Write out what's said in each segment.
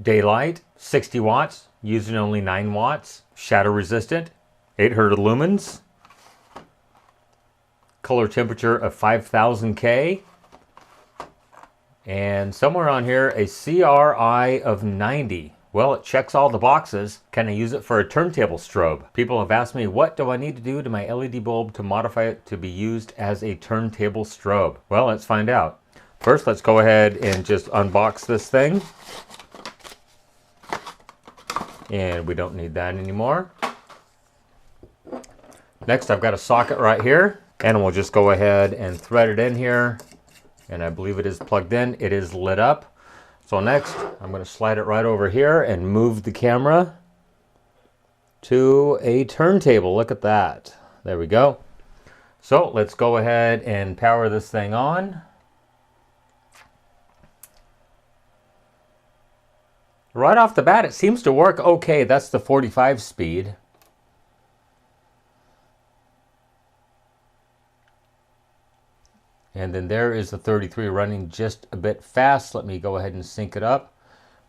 Daylight, 60 watts, using only 9 watts. Shadow resistant, 800 lumens. Color temperature of 5000 K. And somewhere on here, a CRI of 90. Well, it checks all the boxes. Can I use it for a turntable strobe? People have asked me, what do I need to do to my LED bulb to modify it to be used as a turntable strobe? Well, let's find out. First, let's go ahead and just unbox this thing. And we don't need that anymore. Next, I've got a socket right here. And we'll just go ahead and thread it in here. And I believe it is plugged in. It is lit up. So next, I'm going to slide it right over here and move the camera to a turntable. Look at that. There we go. So let's go ahead and power this thing on. Right off the bat, it seems to work okay. That's the 45 speed. And then there is the 33 running just a bit fast. Let me go ahead and sync it up.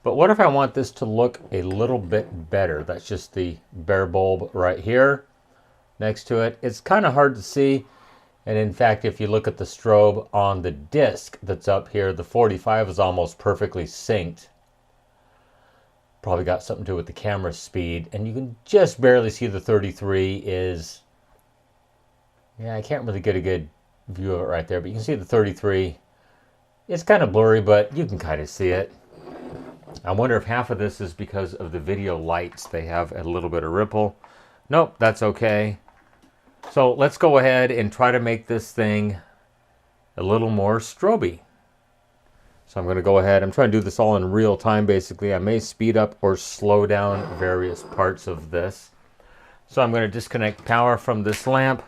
But what if I want this to look a little bit better? That's just the bare bulb right here next to it. It's kind of hard to see. And in fact, if you look at the strobe on the disc that's up here, the 45 is almost perfectly synced. Probably got something to do with the camera speed. And you can just barely see the 33 is... Yeah, I can't really get a good view of it right there, but you can see the 33. It's kind of blurry, but you can kind of see it. I wonder if half of this is because of the video lights. They have a little bit of ripple. Nope, that's okay. So let's go ahead and try to make this thing a little more stroby. So I'm going to go ahead. I'm trying to do this all in real time, basically. I may speed up or slow down various parts of this. So I'm going to disconnect power from this lamp.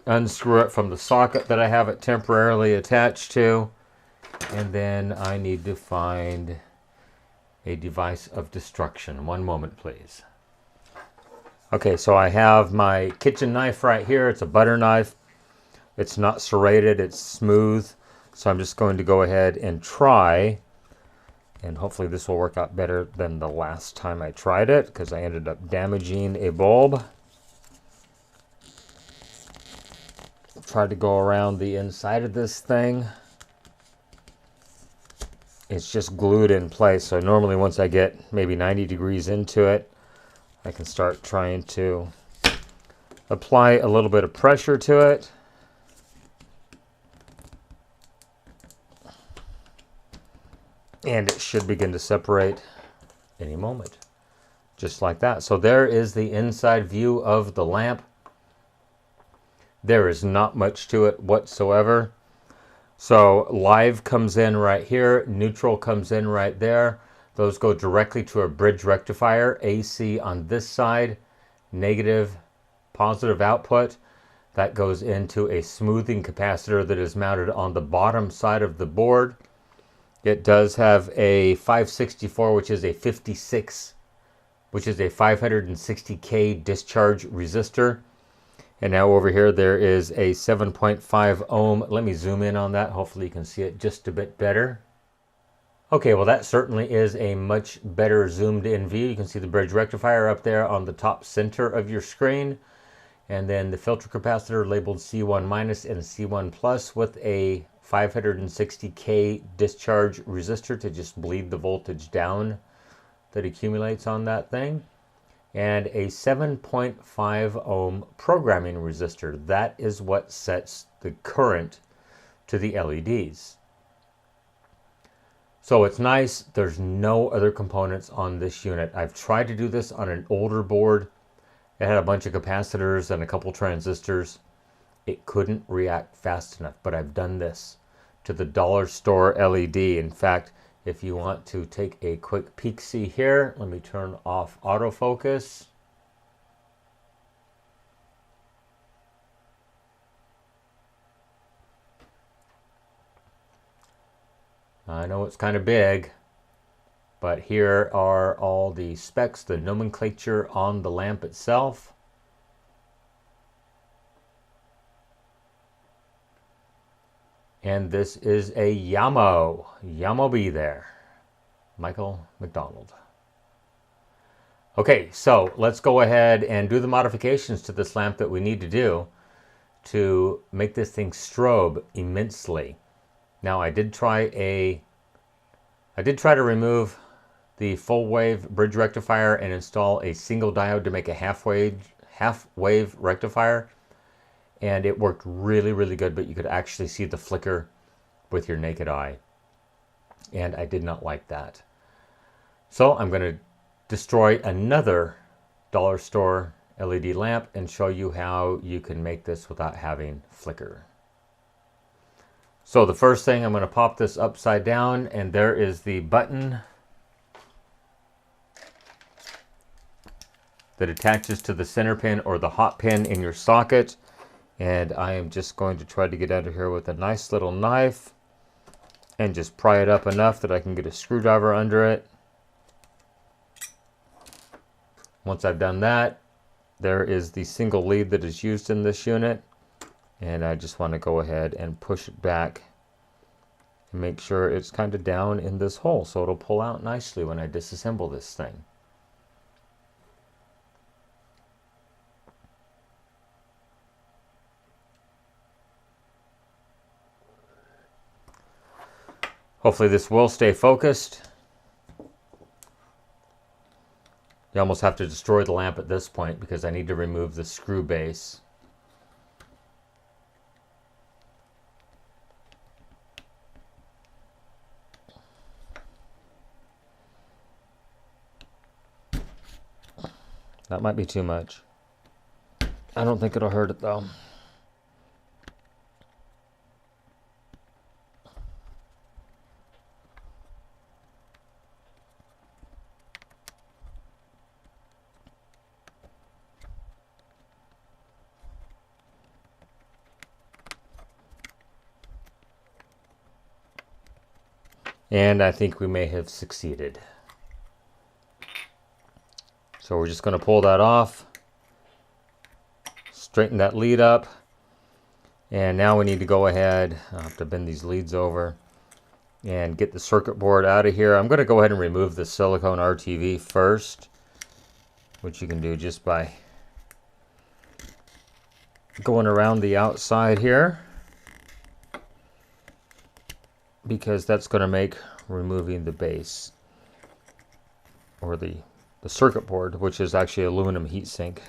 Unscrew it from the socket that I have it temporarily attached to. And then I need to find a device of destruction. One moment, please. Okay, so I have my kitchen knife right here. It's a butter knife. It's not serrated, it's smooth. So I'm just going to go ahead and try. And hopefully this will work out better than the last time I tried it, because I ended up damaging a bulb. Tried to go around the inside of this thing. It's just glued in place, so normally once I get maybe 90 degrees into it, I can start trying to apply a little bit of pressure to it. And it should begin to separate any moment, just like that. So there is the inside view of the lamp. There is not much to it whatsoever. So live comes in right here, neutral comes in right there. Those go directly to a bridge rectifier, AC on this side, negative, positive output. That goes into a smoothing capacitor that is mounted on the bottom side of the board. It does have a 564, which is a 56, which is a 560K discharge resistor. And now over here, there is a 7.5 ohm. Let me zoom in on that. Hopefully you can see it just a bit better. Okay, well that certainly is a much better zoomed in view. You can see the bridge rectifier up there on the top center of your screen. And then the filter capacitor labeled C1- and C1+ with a 560K discharge resistor to just bleed the voltage down that accumulates on that thing. And a 7.5 ohm programming resistor. That is what sets the current to the LEDs. So it's nice. There's no other components on this unit. I've tried to do this on an older board. It had a bunch of capacitors and a couple transistors. It couldn't react fast enough, but I've done this to the dollar store LED. In fact, if you want to take a quick peek-see here, let me turn off autofocus. I know it's kind of big, but here are all the specs, the nomenclature on the lamp itself. And this is a Yamo. Yamo be there. Michael McDonald. Okay, so let's go ahead and do the modifications to this lamp that we need to do to make this thing strobe immensely. Now I did try to remove the full wave bridge rectifier and install a single diode to make a half wave rectifier, and it worked really, really good, but you could actually see the flicker with your naked eye, and I did not like that. So I'm going to destroy another dollar store LED lamp and show you how you can make this without having flicker. So the first thing, I'm going to pop this upside down, and there is the button that attaches to the center pin or the hot pin in your socket. And I am just going to try to get out of here with a nice little knife and just pry it up enough that I can get a screwdriver under it. Once I've done that, there is the single lead that is used in this unit, and I just want to go ahead and push it back and make sure it's kind of down in this hole so it'll pull out nicely when I disassemble this thing. Hopefully this will stay focused. You almost have to destroy the lamp at this point because I need to remove the screw base. That might be too much. I don't think it'll hurt it though. And I think we may have succeeded. So we're just going to pull that off, straighten that lead up, and now we need to go ahead, I'll have to bend these leads over, and get the circuit board out of here. I'm going to go ahead and remove the silicone RTV first, which you can do just by going around the outside here, because that's going to make removing the base or the circuit board, which is actually aluminum heatsink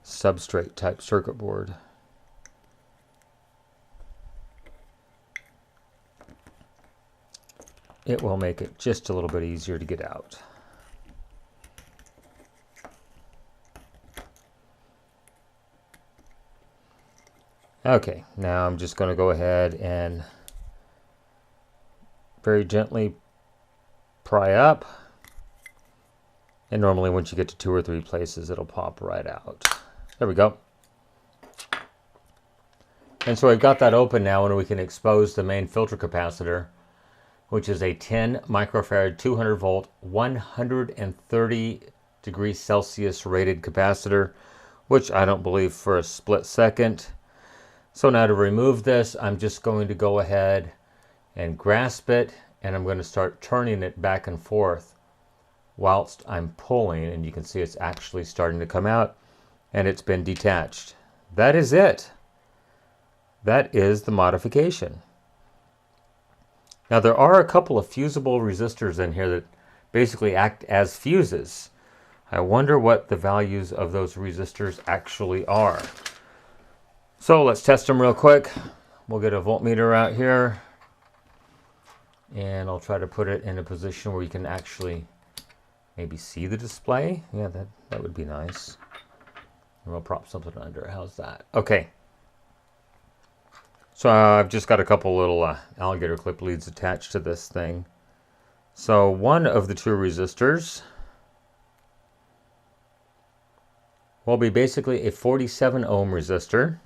substrate type circuit board. It will make it just a little bit easier to get out. Okay, now I'm just going to go ahead and very gently pry up. And normally once you get to 2 or 3 places, it'll pop right out. There we go. And so I've got that open now, and we can expose the main filter capacitor, which is a 10 microfarad, 200 volt, 130 degrees Celsius rated capacitor, which I don't believe for a split second. So now to remove this, I'm just going to go ahead and grasp it, and I'm going to start turning it back and forth whilst I'm pulling, and you can see it's actually starting to come out, and it's been detached. That is it. That is the modification. Now there are a couple of fusible resistors in here that basically act as fuses. I wonder what the values of those resistors actually are. So let's test them real quick. We'll get a voltmeter out here, and I'll try to put it in a position where you can actually maybe see the display. Yeah, that would be nice. And we'll prop something under. How's that? Okay. So I've just got a couple little alligator clip leads attached to this thing. So one of the 2 resistors will be basically a 47 ohm resistor.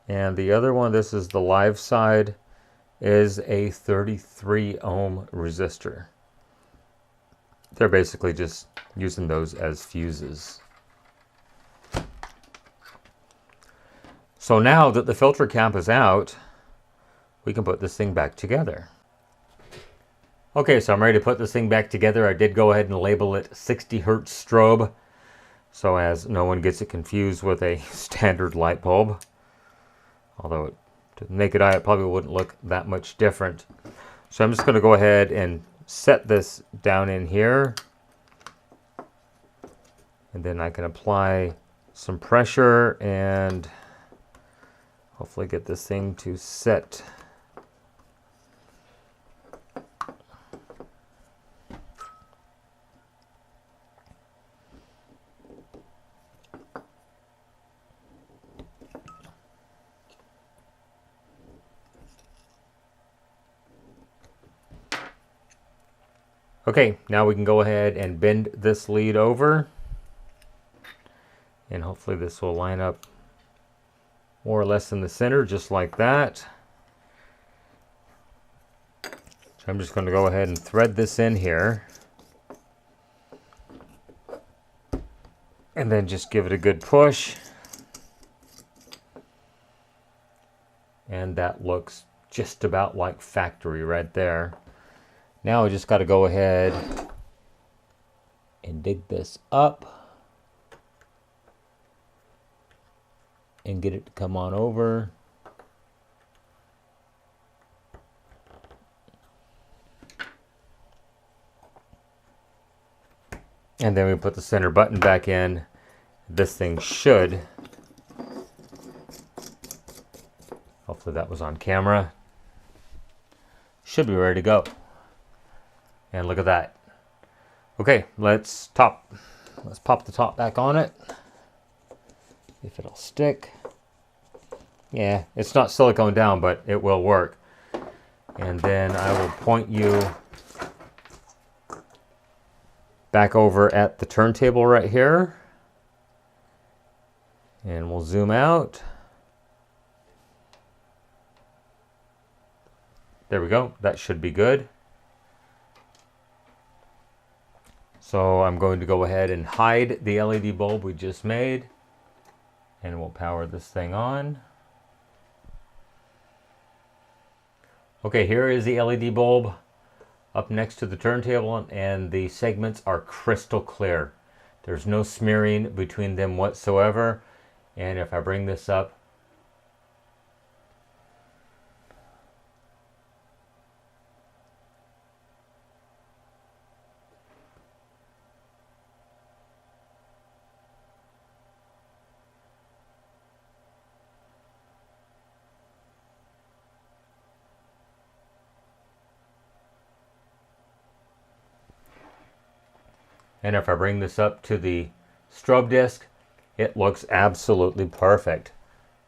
And the other one, this is the live side, is a 33 ohm resistor. They're basically just using those as fuses. So now that the filter cap is out, we can put this thing back together. Okay, so I'm ready to put this thing back together. I did go ahead and label it 60 Hertz strobe, so as no one gets it confused with a standard light bulb. Although to the naked eye, it probably wouldn't look that much different. So I'm just going to go ahead and set this down in here. And then I can apply some pressure and hopefully get this thing to set. Okay, now we can go ahead and bend this lead over. And hopefully this will line up more or less in the center, just like that. So I'm just going to go ahead and thread this in here. And then just give it a good push. And that looks just about like factory right there. Now I just got to go ahead and dig this up and get it to come on over. And then we put the center button back in. This thing should, hopefully that was on camera, should be ready to go. And look at that. Okay, let's pop the top back on it. If it'll stick. Yeah, it's not silicone down, but it will work. And then I will point you back over at the turntable right here. And we'll zoom out. There we go. That should be good. So I'm going to go ahead and hide the LED bulb we just made. And we'll power this thing on. Okay, here is the LED bulb up next to the turntable, and the segments are crystal clear. There's no smearing between them whatsoever. And if I bring this up, to the strobe disc, it looks absolutely perfect.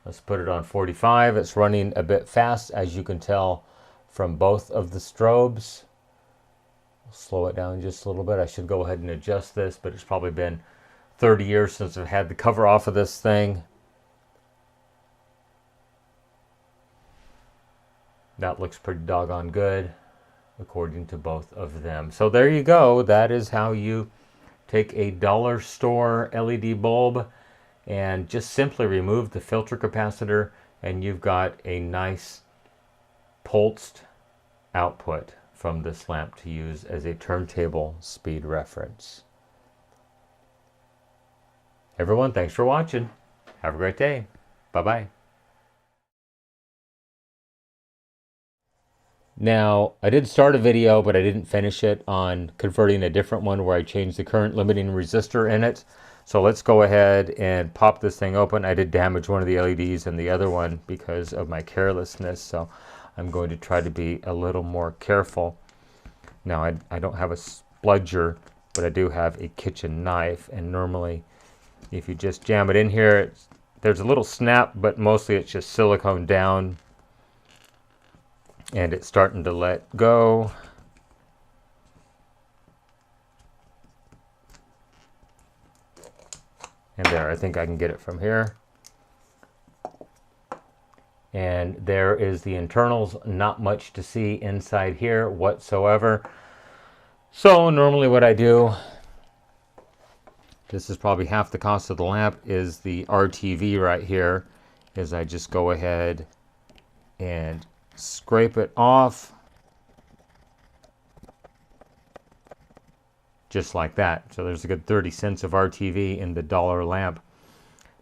Let's put it on 45. It's running a bit fast, as you can tell from both of the strobes. I'll slow it down just a little bit. I should go ahead and adjust this, but it's probably been 30 years since I've had the cover off of this thing. That looks pretty doggone good, according to both of them. So there you go. That is how you take a dollar store LED bulb and just simply remove the filter capacitor, and you've got a nice pulsed output from this lamp to use as a turntable speed reference. Everyone, thanks for watching. Have a great day. Bye-bye. Now, I did start a video, but I didn't finish it on converting a different one where I changed the current limiting resistor in it. So let's go ahead and pop this thing open. I did damage one of the LEDs and the other one because of my carelessness, so I'm going to try to be a little more careful. Now, I don't have a spludger, but I do have a kitchen knife, and normally if you just jam it in here, there's a little snap, but mostly it's just silicone down. And it's starting to let go. And there, I think I can get it from here. And there is the internals. Not much to see inside here whatsoever. So normally what I do, this is probably half the cost of the lamp, is the RTV right here. is I just go ahead and scrape it off. Just like that. So there's a good 30 cents of RTV in the dollar lamp.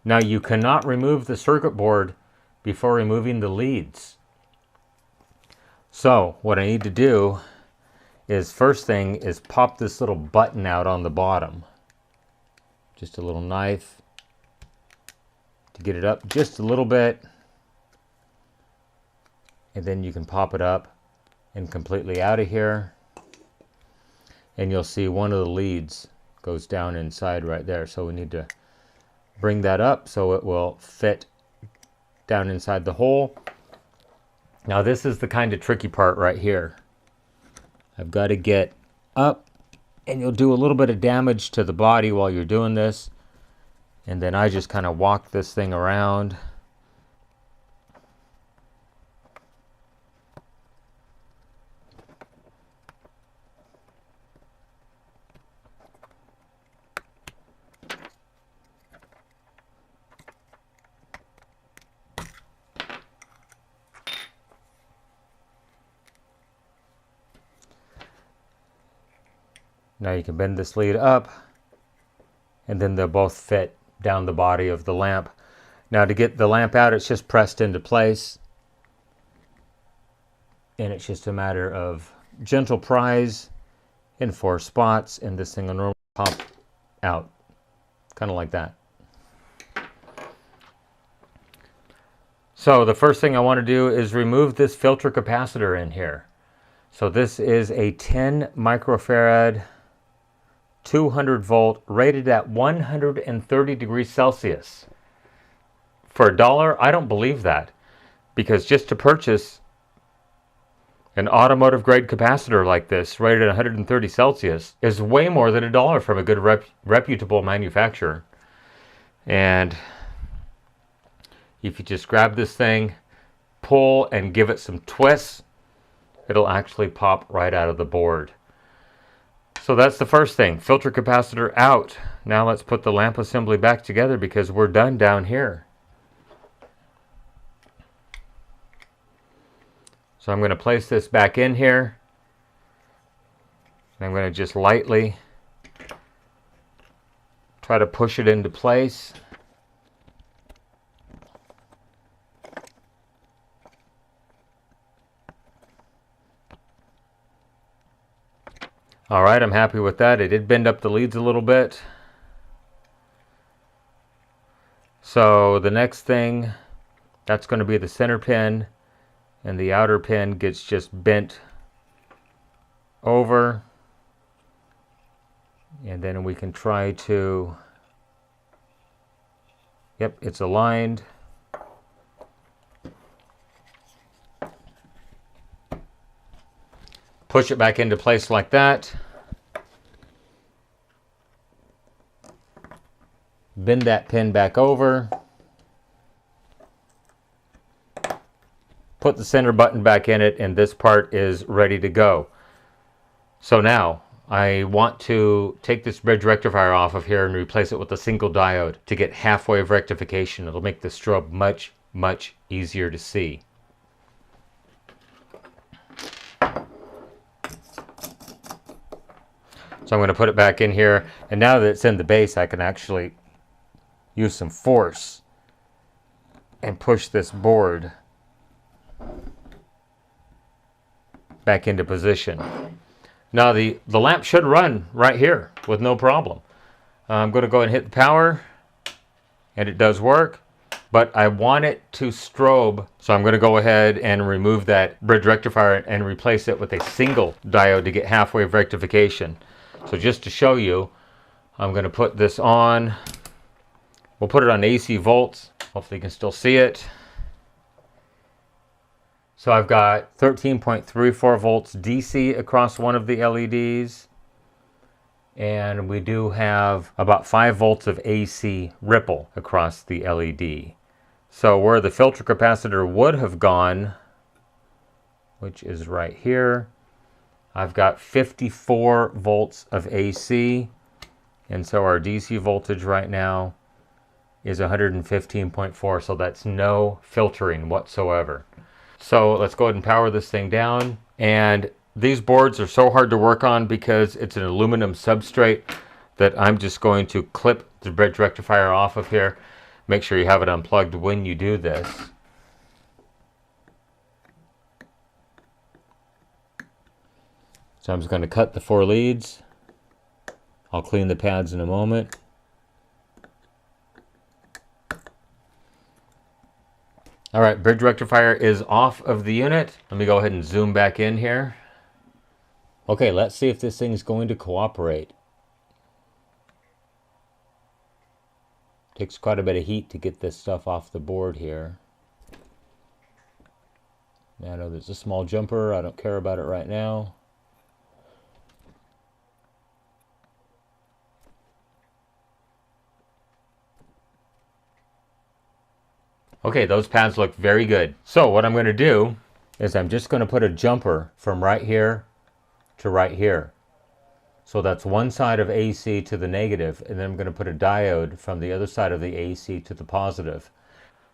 Now you cannot remove the circuit board before removing the leads. So what I need to do is, first thing is pop this little button out on the bottom. Just a little knife to get it up just a little bit. And then you can pop it up and completely out of here. And you'll see one of the leads goes down inside right there. So we need to bring that up so it will fit down inside the hole. Now this is the kind of tricky part right here. I've got to get up, and you'll do a little bit of damage to the body while you're doing this. And then I just kind of walk this thing around. Now you can bend this lead up, and then they'll both fit down the body of the lamp. Now to get the lamp out, it's just pressed into place. And it's just a matter of gentle prise in 4 spots, and this thing will normally pop out. Kind of like that. So the first thing I want to do is remove this filter capacitor in here. So this is a 10 microfarad 200 volt rated at 130 degrees Celsius. For $1, I don't believe that, because just to purchase an automotive grade capacitor like this rated at 130 Celsius is way more than $1 from a good reputable manufacturer. And if you just grab this thing, pull and give it some twists, it'll actually pop right out of the board. So that's the first thing, filter capacitor out. Now let's put the lamp assembly back together because we're done down here. So I'm going to place this back in here. I'm going to just lightly try to push it into place. All right, I'm happy with that. It did bend up the leads a little bit. So the next thing, that's going to be the center pin, and the outer pin gets just bent over. And then we can try to, yep, it's aligned. Push it back into place like that. Bend that pin back over. Put the center button back in it, and this part is ready to go. So now I want to take this bridge rectifier off of here and replace it with a single diode to get halfway of rectification. It'll make the strobe much, much easier to see. So I'm going to put it back in here, and now that it's in the base, I can actually use some force and push this board back into position. Now the lamp should run right here with no problem. I'm going to go ahead and hit the power, and it does work, but I want it to strobe, so I'm going to go ahead and remove that bridge rectifier and replace it with a single diode to get halfway of rectification. So just to show you, I'm going to put this on. We'll put it on AC volts. Hopefully you can still see it. So I've got 13.34 volts DC across one of the LEDs. And we do have about 5 volts of AC ripple across the LED. So where the filter capacitor would have gone, which is right here, I've got 54 volts of AC, and so our DC voltage right now is 115.4, so that's no filtering whatsoever. So let's go ahead and power this thing down. And these boards are so hard to work on because it's an aluminum substrate that I'm just going to clip the bridge rectifier off of here. Make sure you have it unplugged when you do this. So I'm just going to cut the 4 leads. I'll clean the pads in a moment. All right, bridge rectifier is off of the unit. Let me go ahead and zoom back in here. Okay, let's see if this thing is going to cooperate. Takes quite a bit of heat to get this stuff off the board here. Now, I know there's a small jumper. I don't care about it right now. Okay, those pads look very good. So what I'm going to do is I'm just going to put a jumper from right here to right here. So that's one side of AC to the negative, and then I'm going to put a diode from the other side of the AC to the positive.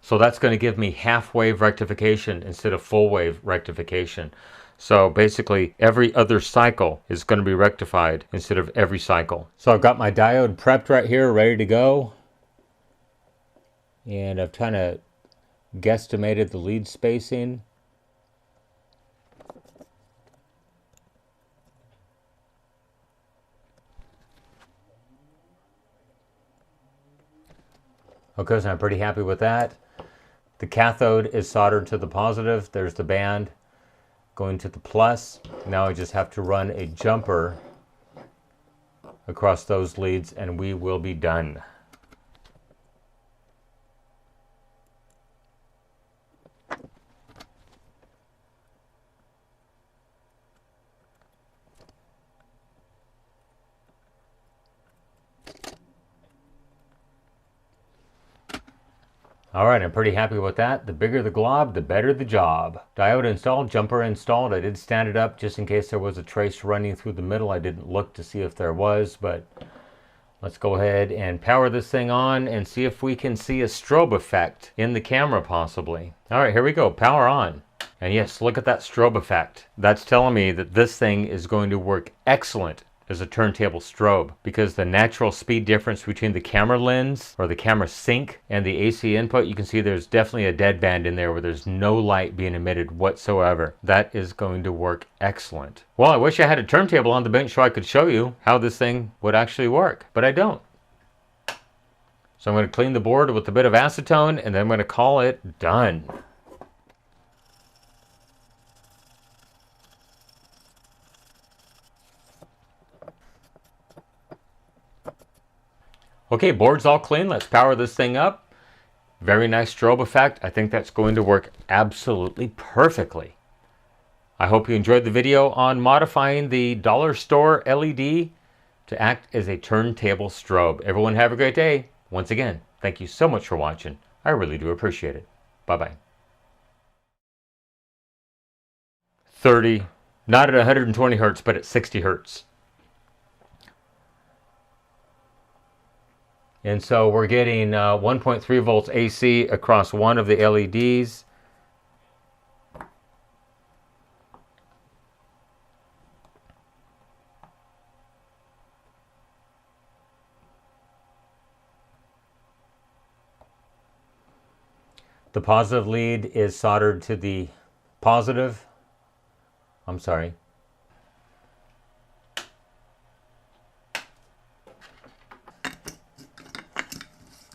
So that's going to give me half wave rectification instead of full wave rectification. So basically every other cycle is going to be rectified instead of every cycle. So I've got my diode prepped right here, ready to go. And I've kind of guesstimated the lead spacing. Okay, so I'm pretty happy with that. The cathode is soldered to the positive. There's the band going to the plus. Now I just have to run a jumper across those leads and we will be done. All right, I'm pretty happy with that. The bigger the glob, the better the job. Diode installed, jumper installed. I did stand it up just in case there was a trace running through the middle. I didn't look to see if there was, but let's go ahead and power this thing on and see if we can see a strobe effect in the camera possibly. All right, here we go, power on. And yes, look at that strobe effect. That's telling me that this thing is going to work excellent as a turntable strobe because the natural speed difference between the camera lens or the camera sync and the AC input, you can see there's definitely a dead band in there where there's no light being emitted whatsoever. That is going to work excellent. Well, I wish I had a turntable on the bench so I could show you how this thing would actually work, but I don't. So I'm going to clean the board with a bit of acetone and then I'm going to call it done. Okay, board's all clean. Let's power this thing up. Very nice strobe effect. I think that's going to work absolutely perfectly. I hope you enjoyed the video on modifying the dollar store LED to act as a turntable strobe. Everyone have a great day. Once again, thank you so much for watching. I really do appreciate it. Bye-bye. 30, not at 120 hertz, but at 60 hertz. And so we're getting 1.3 volts AC across one of the LEDs. The positive lead is soldered to the positive. I'm sorry.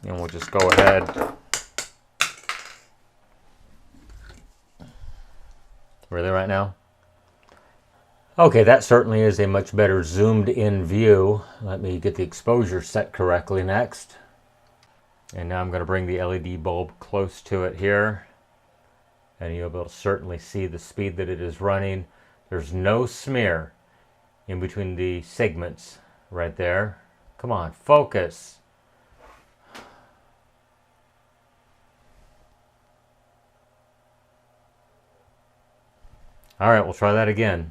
And we'll just go ahead. Really right now? Okay, that certainly is a much better zoomed in view. Let me get the exposure set correctly next. And now I'm going to bring the LED bulb close to it here. And you'll be able to certainly see the speed that it is running. There's no smear in between the segments right there. Come on, focus. All right, we'll try that again.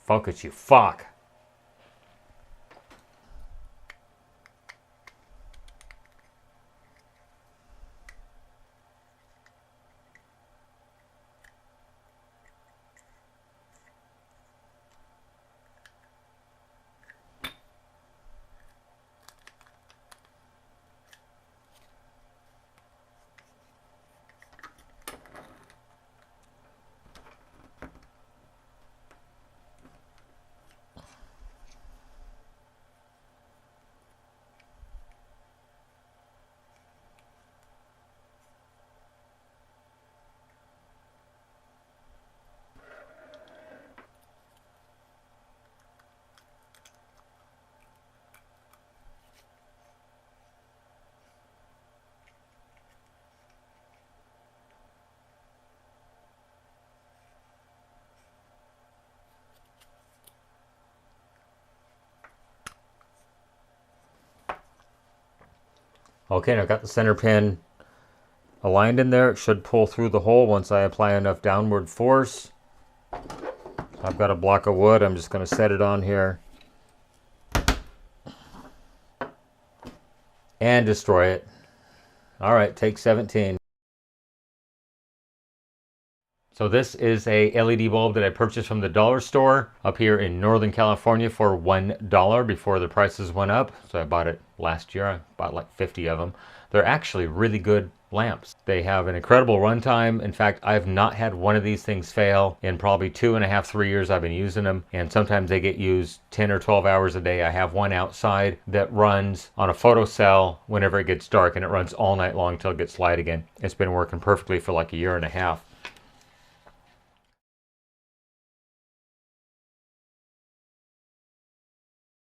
Focus, you fuck. Okay, and I've got the center pin aligned in there. It should pull through the hole once I apply enough downward force. I've got a block of wood. I'm just going to set it on here and destroy it. All right, take 17. So this is a LED bulb that I purchased from the dollar store up here in Northern California for $1 before the prices went up. So I bought it last year. I bought like 50 of them. They're actually really good lamps. They have an incredible runtime. In fact, I've not had one of these things fail in probably 2.5, 3 years I've been using them. And sometimes they get used 10 or 12 hours a day. I have one outside that runs on a photocell whenever it gets dark, and it runs all night long until it gets light again. It's been working perfectly for like 1.5 years.